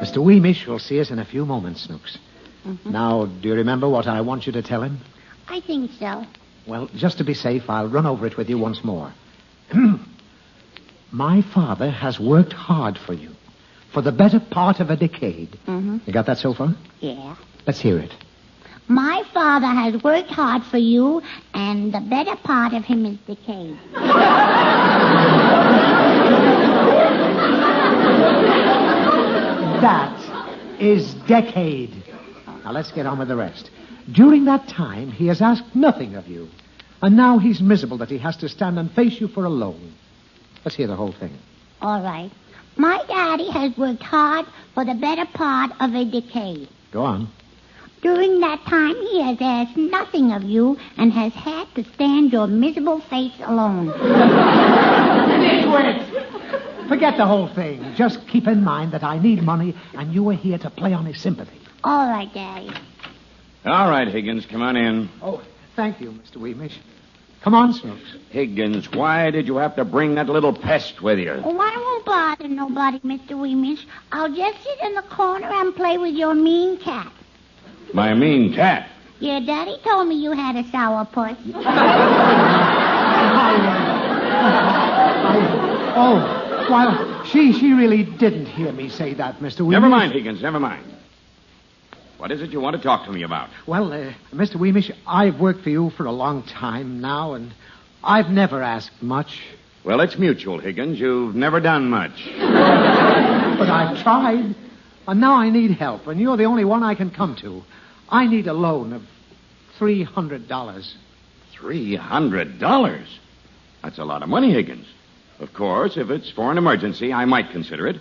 Mr. Weemish will see us in a few moments, Snooks. Mm-hmm. Now, do you remember what I want you to tell him? I think so. Well, just to be safe, I'll run over it with you once more. My father has worked hard for you for the better part of a decade. Mm-hmm. You got that so far? Yeah. Let's hear it. My father has worked hard for you, and the better part of him is decayed. That is decade. Now, let's get on with the rest. During that time, he has asked nothing of you. And now he's miserable that he has to stand and face you for a loan. Let's hear the whole thing. All right. My daddy has worked hard for the better part of a decade. Go on. During that time, he has asked nothing of you and has had to stand your miserable face alone. Forget the whole thing. Just keep in mind that I need money, and you are here to play on his sympathy. All right, Daddy. All right, Higgins, come on in. Oh, thank you, Mr. Weemish. Come on, Snooks. Higgins, why did you have to bring that little pest with you? Oh, I won't bother nobody, Mr. Weemish. I'll just sit in the corner and play with your mean cat. My mean cat. Yeah, Daddy told me you had a sourpuss. Well, she really didn't hear me say that, Mr. Weemish. Never mind, Higgins, never mind. What is it you want to talk to me about? Well, Mr. Weemish, I've worked for you for a long time now, and I've never asked much. Well, it's mutual, Higgins. You've never done much. But I've tried, and now I need help, and you're the only one I can come to. I need a loan of $300. $300? That's a lot of money, Higgins. Of course, if it's for an emergency, I might consider it.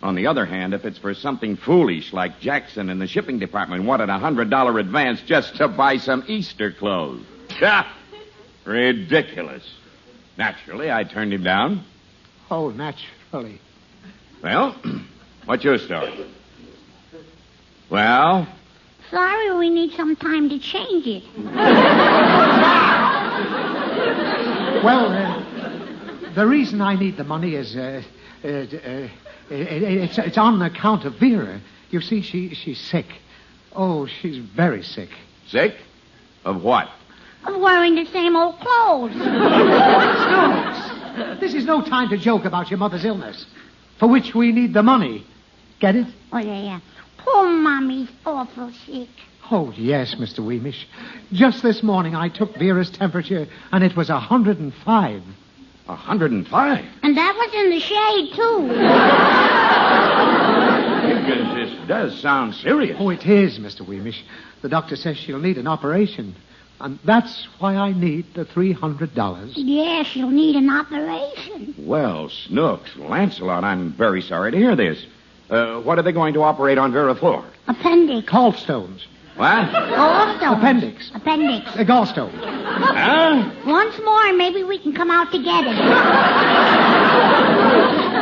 On the other hand, if it's for something foolish like Jackson and the shipping department wanted a $100 advance just to buy some Easter clothes. Ridiculous. Naturally, I turned him down. Oh, naturally. Well, what's your story? Well? Sorry, we need some time to change it. Well, the reason I need the money is, it's on account of Vera. You see, she's sick. Oh, she's very sick. Sick? Of what? Of wearing the same old clothes. Snooks, this is no time to joke about your mother's illness, for which we need the money. Get it? Oh, yeah. Poor Mommy's awful sick. Oh, yes, Mr. Weemish. Just this morning I took Vera's temperature, and it was 105. 105? And that was in the shade, too. Higgins, this does sound serious. Oh, it is, Mr. Weemish. The doctor says she'll need an operation. And that's why I need the $300. Yeah, she'll need an operation. Well, Snooks, Lancelot, I'm very sorry to hear this. What are they going to operate on Vera for? Appendix. Gallstones. What? Gallstones. Appendix. Gallstones. Huh? Once more, maybe we can come out together.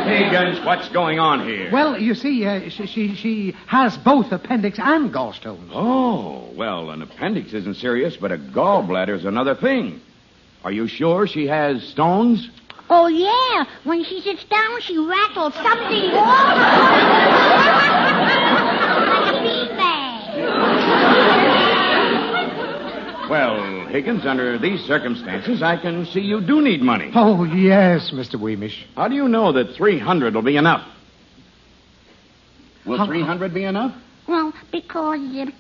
Higgins, what's going on here? Well, you see, she has both appendix and gallstones. Oh, well, an appendix isn't serious, but a gallbladder's another thing. Are you sure she has stones? Oh, yeah. When she sits down, she rattles something like a beanbag. Well, Higgins, under these circumstances, I can see you do need money. Oh, yes, Mr. Weemish. How do you know that 300 will be enough? Will 300 be enough? Well, because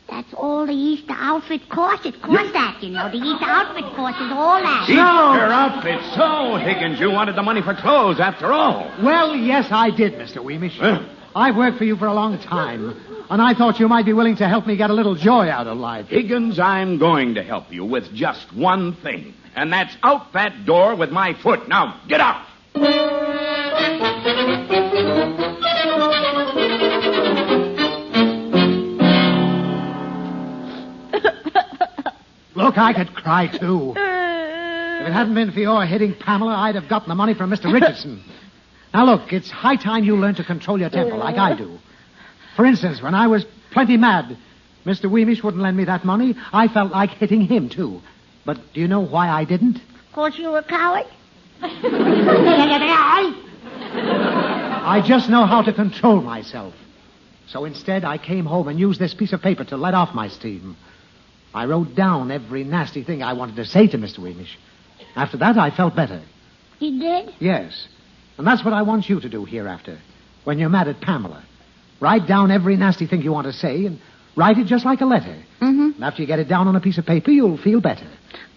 that's all the Easter outfit costs. It costs that, you know. The Easter outfit costs is all that. Easter outfit. So, Higgins, you wanted the money for clothes after all. Well, yes, I did, Mr. Weemish. I've worked for you for a long time, and I thought you might be willing to help me get a little joy out of life. Higgins, I'm going to help you with just one thing, and that's out that door with my foot. Now, get out! Look, I could cry, too. If it hadn't been for your hitting Pamela, I'd have gotten the money from Mr. Richardson. Now, look, it's high time you learn to control your temper like I do. For instance, when I was plenty mad, Mr. Weemish wouldn't lend me that money. I felt like hitting him, too. But do you know why I didn't? Because you were a coward? I just know how to control myself. So instead, I came home and used this piece of paper to let off my steam. I wrote down every nasty thing I wanted to say to Mr. Weemish. After that, I felt better. You did? Yes. And that's what I want you to do hereafter. When you're mad at Pamela, write down every nasty thing you want to say and write it just like a letter. Mm-hmm. And after you get it down on a piece of paper, you'll feel better.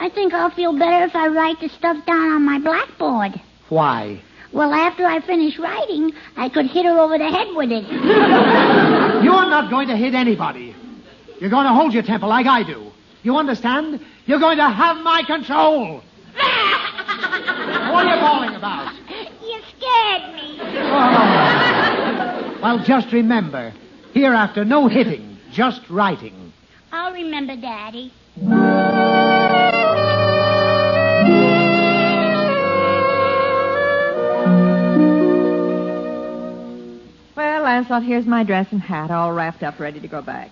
I think I'll feel better if I write the stuff down on my blackboard. Why? Well, after I finish writing, I could hit her over the head with it. You're not going to hit anybody. You're going to hold your temper like I do. You understand? You're going to have my control. What are you bawling about? You scared me. Oh. Well, just remember, hereafter, no hitting, just writing. I'll remember, Daddy. Well, Lancelot, here's my dress and hat all wrapped up, ready to go back.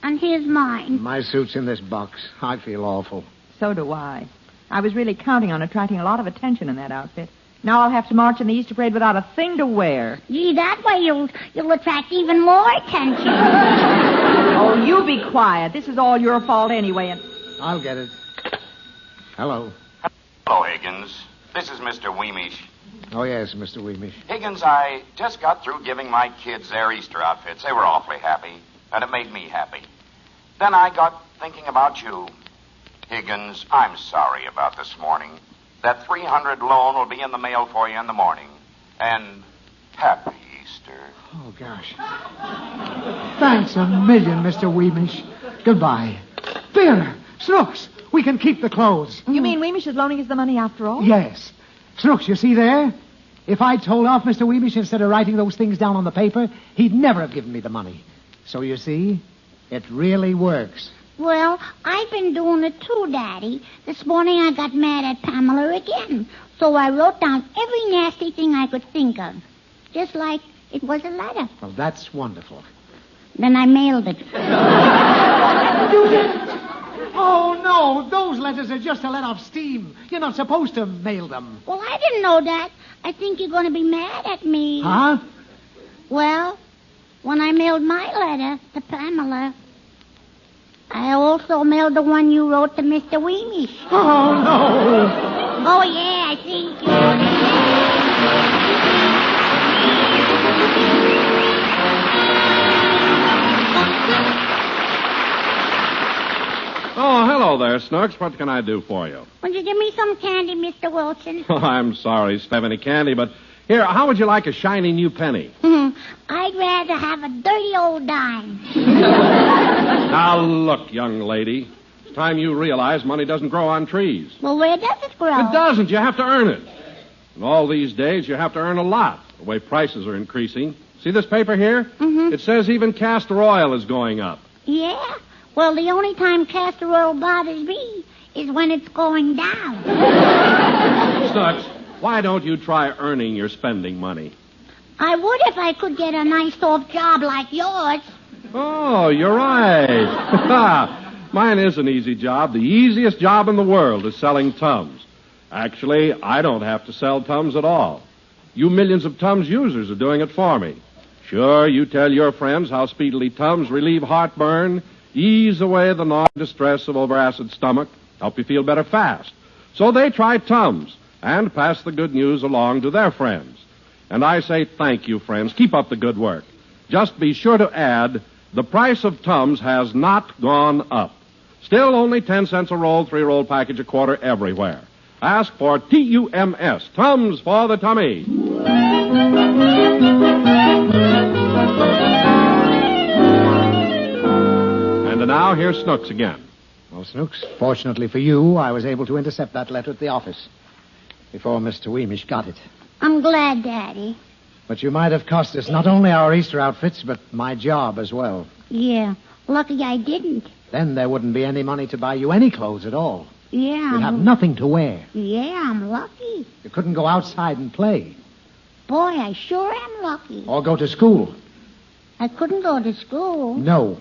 And here's mine. My suit's in this box. I feel awful. So do I. I was really counting on attracting a lot of attention in that outfit. Now I'll have to march in the Easter parade without a thing to wear. Gee, that way you'll attract even more attention. Oh, you be quiet. This is all your fault anyway. And I'll get it. Hello. Hello, Higgins. This is Mr. Weemish. Oh, yes, Mr. Weemish. Higgins, I just got through giving my kids their Easter outfits. They were awfully happy, and it made me happy. Then I got thinking about you. Higgins, I'm sorry about this morning. That $300 loan will be in the mail for you in the morning. And happy Easter. Oh, gosh. Thanks a million, Mr. Weemish. Goodbye. There, Snooks, we can keep the clothes. you mean Weemish is loaning us the money after all? Yes. Snooks, you see there? If I'd told off Mr. Weemish instead of writing those things down on the paper, he'd never have given me the money. So you see, it really works. Well, I've been doing it too, Daddy. This morning I got mad at Pamela again. So I wrote down every nasty thing I could think of. Just like it was a letter. Well, that's wonderful. Then I mailed it. You didn't? Oh, no. Those letters are just to let off steam. You're not supposed to mail them. Well, I didn't know that. I think you're going to be mad at me. Huh? Well, when I mailed my letter to Pamela, I also mailed the one you wrote to Mr. Weemish. Oh, no. Oh, yeah, I think you... Oh, hello there, Snooks. What can I do for you? Would you give me some candy, Mr. Wilson? Oh, I'm sorry, Stephanie Candy, but here, how would you like a shiny new penny? I'd rather have a dirty old dime. Now, look, young lady. It's time you realize money doesn't grow on trees. Well, where does it grow? It doesn't. You have to earn it. And all these days, you have to earn a lot, the way prices are increasing. See this paper here? Mm-hmm. It says even castor oil is going up. Yeah? Well, the only time castor oil bothers me is when it's going down. Snooks, why don't you try earning your spending money? I would if I could get a nice soft job like yours. Oh, you're right. Mine is an easy job. The easiest job in the world is selling Tums. Actually, I don't have to sell Tums at all. You millions of Tums users are doing it for me. Sure, you tell your friends how speedily Tums relieve heartburn, ease away the gnawing distress of overacid stomach, help you feel better fast. So they try Tums and pass the good news along to their friends. And I say thank you, friends. Keep up the good work. Just be sure to add, the price of Tums has not gone up. Still only 10 cents a roll, 3-roll package a quarter everywhere. Ask for T-U-M-S, Tums for the tummy. And now, here's Snooks again. Well, Snooks, fortunately for you, I was able to intercept that letter at the office before Mr. Weemish got it. I'm glad, Daddy. But you might have cost us not only our Easter outfits, but my job as well. Yeah, lucky I didn't. Then there wouldn't be any money to buy you any clothes at all. Yeah. You'd have nothing to wear. Yeah, I'm lucky. You couldn't go outside and play. Boy, I sure am lucky. Or go to school. I couldn't go to school. No.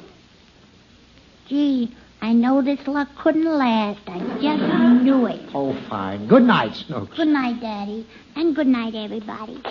Gee, I know this luck couldn't last. I just knew it. Oh, fine. Good night, Snooks. Good night, Daddy. And good night, everybody.